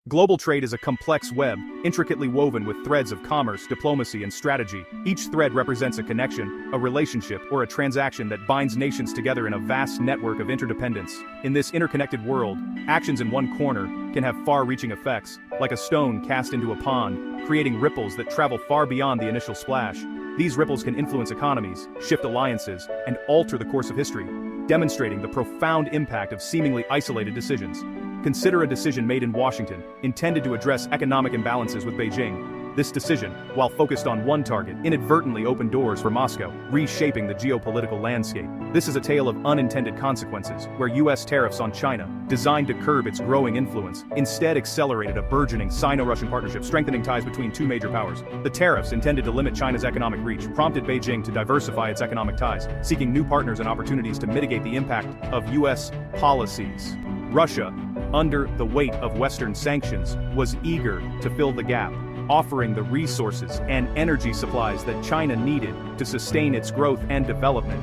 Global trade is a complex web, intricately woven with threads of commerce, diplomacy, and strategy. Each thread represents a connection, a relationship, or a transaction that binds nations together in a vast network of interdependence. In this interconnected world, actions in one corner can have far-reaching effects, like a stone cast into a pond, creating ripples that travel far beyond the initial splash. These ripples can influence economies, shift alliances, and alter the course of history, demonstrating the profound impact of seemingly isolated decisions. Consider a decision made in Washington, intended to address economic imbalances with Beijing. This decision, while focused on one target, inadvertently opened doors for Moscow, reshaping the geopolitical landscape. This is a tale of unintended consequences, where U.S. tariffs on China, designed to curb its growing influence, instead accelerated a burgeoning Sino-Russian partnership, strengthening ties between two major powers. The tariffs, intended to limit China's economic reach, prompted Beijing to diversify its economic ties, seeking new partners and opportunities to mitigate the impact of U.S. policies. Russia, under the weight of Western sanctions, was eager to fill the gap, offering the resources and energy supplies that China needed to sustain its growth and development.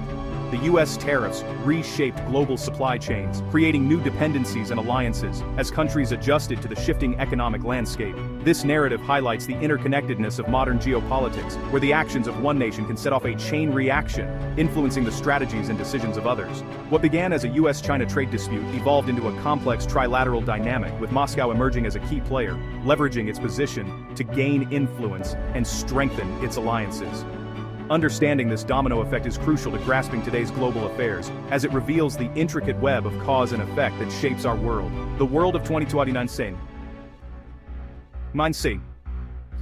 The U.S. tariffs reshaped global supply chains, creating new dependencies and alliances as countries adjusted to the shifting economic landscape. This narrative highlights the interconnectedness of modern geopolitics, where the actions of one nation can set off a chain reaction, influencing the strategies and decisions of others. What began as a U.S.-China trade dispute evolved into a complex trilateral dynamic, with Moscow emerging as a key player, leveraging its position to gain influence and strengthen its alliances. Understanding this domino effect is crucial to grasping today's global affairs, as it reveals the intricate web of cause and effect that shapes our world. The world of 2029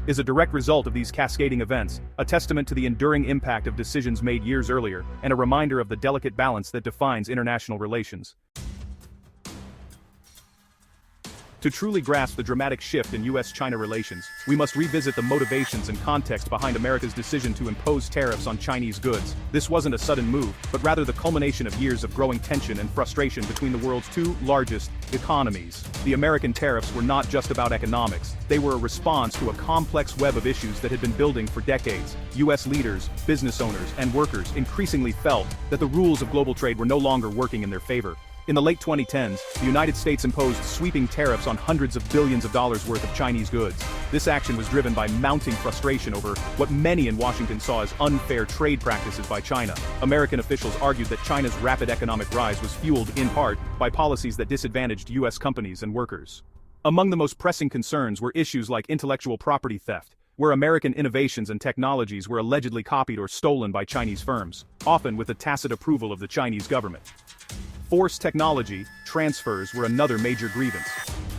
is a direct result of these cascading events, a testament to the enduring impact of decisions made years earlier, and a reminder of the delicate balance that defines international relations. To truly grasp the dramatic shift in U.S.-China relations, we must revisit the motivations and context behind America's decision to impose tariffs on Chinese goods. This wasn't a sudden move, but rather the culmination of years of growing tension and frustration between the world's two largest economies. The American tariffs were not just about economics. They were a response to a complex web of issues that had been building for decades. U.S. leaders, business owners, and workers increasingly felt that the rules of global trade were no longer working in their favor. In the late 2010s, the United States imposed sweeping tariffs on hundreds of billions of dollars worth of Chinese goods. This action was driven by mounting frustration over what many in Washington saw as unfair trade practices by China. American officials argued that China's rapid economic rise was fueled, in part, by policies that disadvantaged U.S. companies and workers. Among the most pressing concerns were issues like intellectual property theft, where American innovations and technologies were allegedly copied or stolen by Chinese firms, often with the tacit approval of the Chinese government. Forced technology transfers were another major grievance.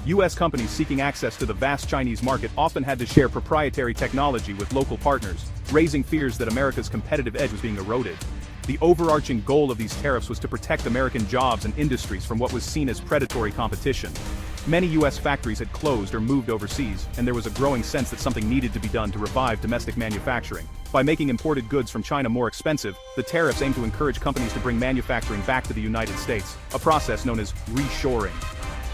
U.S. companies seeking access to the vast Chinese market often had to share proprietary technology with local partners, raising fears that America's competitive edge was being eroded. The overarching goal of these tariffs was to protect American jobs and industries from what was seen as predatory competition. Many U.S. factories had closed or moved overseas, and there was a growing sense that something needed to be done to revive domestic manufacturing. By making imported goods from China more expensive, the tariffs aimed to encourage companies to bring manufacturing back to the United States, a process known as reshoring.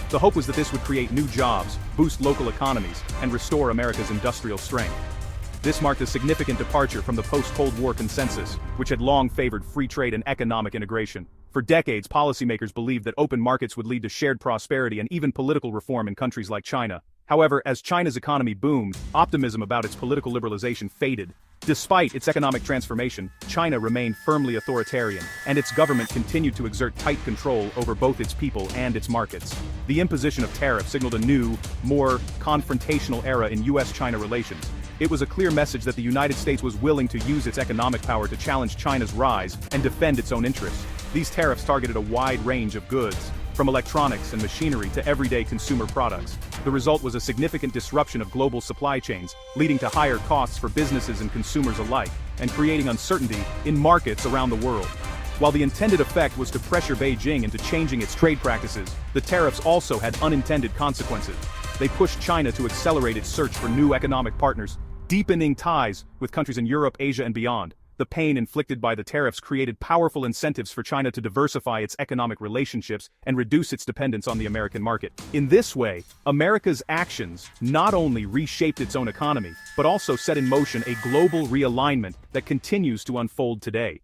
The hope was that this would create new jobs, boost local economies, and restore America's industrial strength. This marked a significant departure from the post-Cold War consensus, which had long favored free trade and economic integration. For decades, policymakers believed that open markets would lead to shared prosperity and even political reform in countries like China. However, as China's economy boomed, optimism about its political liberalization faded. Despite its economic transformation, China remained firmly authoritarian, and its government continued to exert tight control over both its people and its markets. The imposition of tariffs signaled a new, more confrontational era in U.S.-China relations. It was a clear message that the United States was willing to use its economic power to challenge China's rise and defend its own interests. These tariffs targeted a wide range of goods, from electronics and machinery to everyday consumer products. The result was a significant disruption of global supply chains, leading to higher costs for businesses and consumers alike, and creating uncertainty in markets around the world. While the intended effect was to pressure Beijing into changing its trade practices, the tariffs also had unintended consequences. They pushed China to accelerate its search for new economic partners, deepening ties with countries in Europe, Asia, and beyond. The pain inflicted by the tariffs created powerful incentives for China to diversify its economic relationships and reduce its dependence on the American market. In this way, America's actions not only reshaped its own economy, but also set in motion a global realignment that continues to unfold today.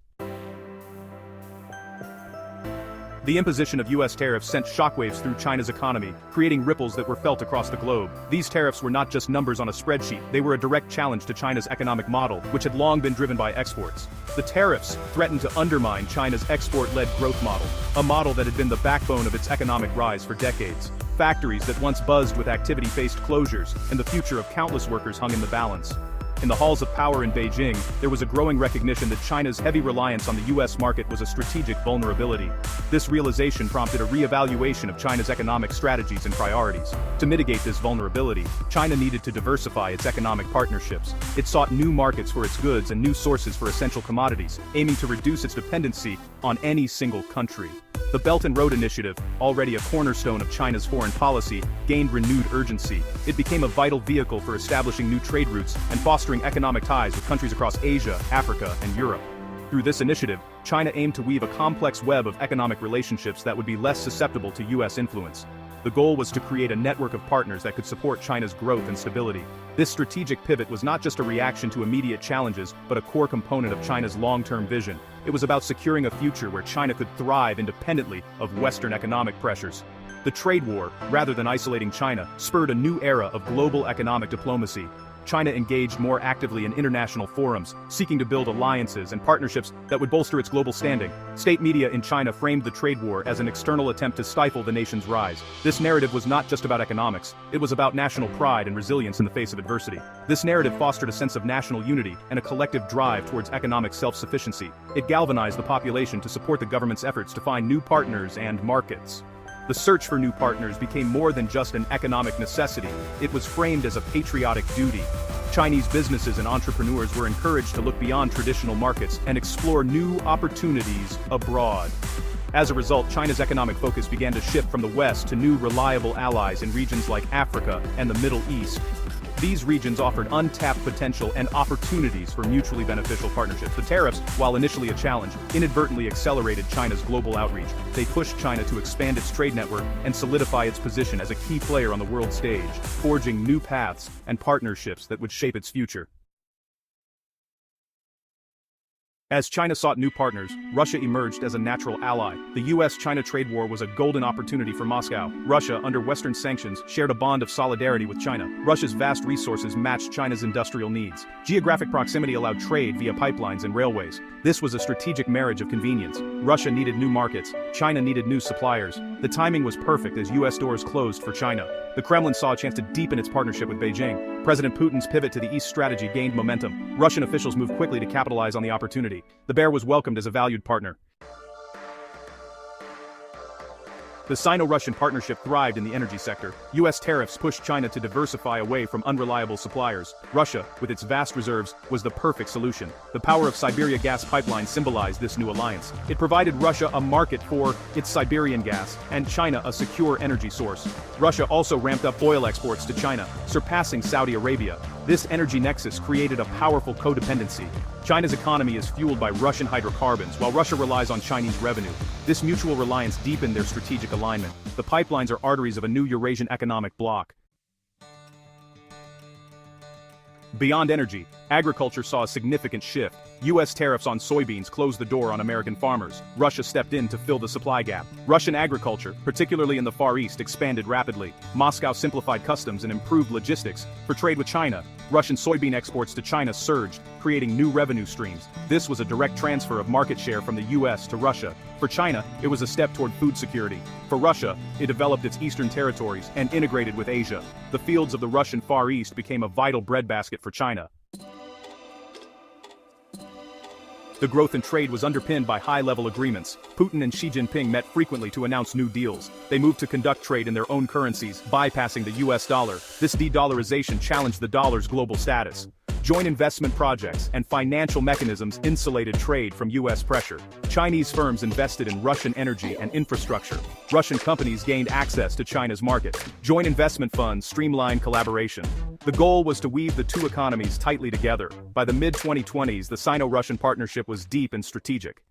The imposition of U.S. tariffs sent shockwaves through China's economy, creating ripples that were felt across the globe. These tariffs were not just numbers on a spreadsheet, they were a direct challenge to China's economic model, which had long been driven by exports. The tariffs threatened to undermine China's export-led growth model, a model that had been the backbone of its economic rise for decades. Factories that once buzzed with activity faced closures, and the future of countless workers hung in the balance. In the halls of power in Beijing, there was a growing recognition that China's heavy reliance on the U.S. market was a strategic vulnerability. This realization prompted a re-evaluation of China's economic strategies and priorities. To mitigate this vulnerability, China needed to diversify its economic partnerships. It sought new markets for its goods and new sources for essential commodities, aiming to reduce its dependency on any single country. The Belt and Road Initiative, already a cornerstone of China's foreign policy, gained renewed urgency. It became a vital vehicle for establishing new trade routes and fostering economic ties with countries across Asia, Africa, and Europe. Through this initiative, China aimed to weave a complex web of economic relationships that would be less susceptible to U.S. influence. The goal was to create a network of partners that could support China's growth and stability. This strategic pivot was not just a reaction to immediate challenges, but a core component of China's long-term vision. It was about securing a future where China could thrive independently of Western economic pressures. The trade war, rather than isolating China, spurred a new era of global economic diplomacy. China engaged more actively in international forums, seeking to build alliances and partnerships that would bolster its global standing. State media in China framed the trade war as an external attempt to stifle the nation's rise. This narrative was not just about economics, it was about national pride and resilience in the face of adversity. This narrative fostered a sense of national unity and a collective drive towards economic self-sufficiency. It galvanized the population to support the government's efforts to find new partners and markets. The search for new partners became more than just an economic necessity, it was framed as a patriotic duty. Chinese businesses and entrepreneurs were encouraged to look beyond traditional markets and explore new opportunities abroad. As a result, China's economic focus began to shift from the West to new reliable allies in regions like Africa and the Middle East. These regions offered untapped potential and opportunities for mutually beneficial partnerships. The tariffs, while initially a challenge, inadvertently accelerated China's global outreach. They pushed China to expand its trade network and solidify its position as a key player on the world stage, forging new paths and partnerships that would shape its future. As China sought new partners, Russia emerged as a natural ally. The US-China trade war was a golden opportunity for Moscow. Russia, under Western sanctions, shared a bond of solidarity with China. Russia's vast resources matched China's industrial needs. Geographic proximity allowed trade via pipelines and railways. This was a strategic marriage of convenience. Russia needed new markets, China needed new suppliers. The timing was perfect as US doors closed for China. The Kremlin saw a chance to deepen its partnership with Beijing. President Putin's pivot to the East strategy gained momentum. Russian officials moved quickly to capitalize on the opportunity. The bear was welcomed as a valued partner. The Sino-Russian partnership thrived in the energy sector. US tariffs pushed China to diversify away from unreliable suppliers. Russia, with its vast reserves, was the perfect solution. The power of Siberia gas pipeline symbolized this new alliance. It provided Russia a market for its Siberian gas, and China a secure energy source. Russia also ramped up oil exports to China, surpassing Saudi Arabia. This energy nexus created a powerful codependency. China's economy is fueled by Russian hydrocarbons, while Russia relies on Chinese revenue. This mutual reliance deepened their strategic alignment. The pipelines are arteries of a new Eurasian economic bloc. Beyond energy, agriculture saw a significant shift. US tariffs on soybeans closed the door on American farmers. Russia stepped in to fill the supply gap. Russian agriculture, particularly in the Far East, expanded rapidly. Moscow simplified customs and improved logistics. For trade with China, Russian soybean exports to China surged, creating new revenue streams. This was a direct transfer of market share from the US to Russia. For China, it was a step toward food security. For Russia, it developed its eastern territories and integrated with Asia. The fields of the Russian Far East became a vital breadbasket for China. The growth in trade was underpinned by high-level agreements. Putin and Xi Jinping met frequently to announce new deals. They moved to conduct trade in their own currencies, bypassing the US dollar. This de-dollarization challenged the dollar's global status. Joint investment projects and financial mechanisms insulated trade from US pressure. Chinese firms invested in Russian energy and infrastructure. Russian companies gained access to China's market. Joint investment funds streamlined collaboration. The goal was to weave the two economies tightly together. By the mid-2020s, the Sino-Russian partnership was deep and strategic.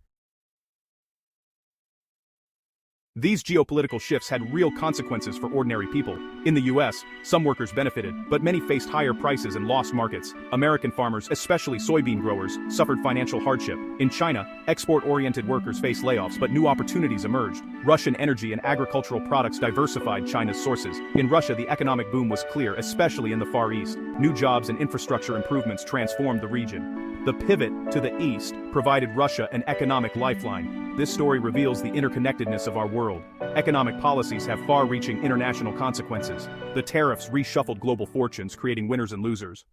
These geopolitical shifts had real consequences for ordinary people. In the US, some workers benefited, but many faced higher prices and lost markets. American farmers, especially soybean growers, suffered financial hardship. In China, export-oriented workers faced layoffs, but new opportunities emerged. Russian energy and agricultural products diversified China's sources. In Russia, the economic boom was clear, especially in the Far East. New jobs and infrastructure improvements transformed the region. The pivot to the east provided Russia an economic lifeline. This story reveals the interconnectedness of our world. Economic policies have far-reaching international consequences. The tariffs reshuffled global fortunes, creating winners and losers.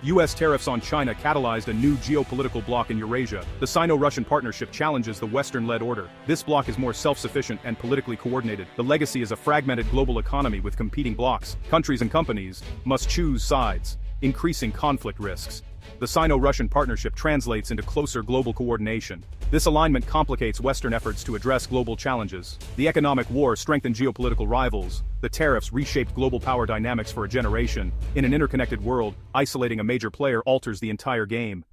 U.S. tariffs on China catalyzed a new geopolitical bloc in Eurasia. The Sino-Russian partnership challenges the Western-led order. This bloc is more self-sufficient and politically coordinated. The legacy is a fragmented global economy with competing blocs. Countries and companies must choose sides, increasing conflict risks. The Sino-Russian partnership translates into closer global coordination. This alignment complicates Western efforts to address global challenges. The economic war strengthened geopolitical rivals. The tariffs reshaped global power dynamics for a generation. In an interconnected world, isolating a major player alters the entire game.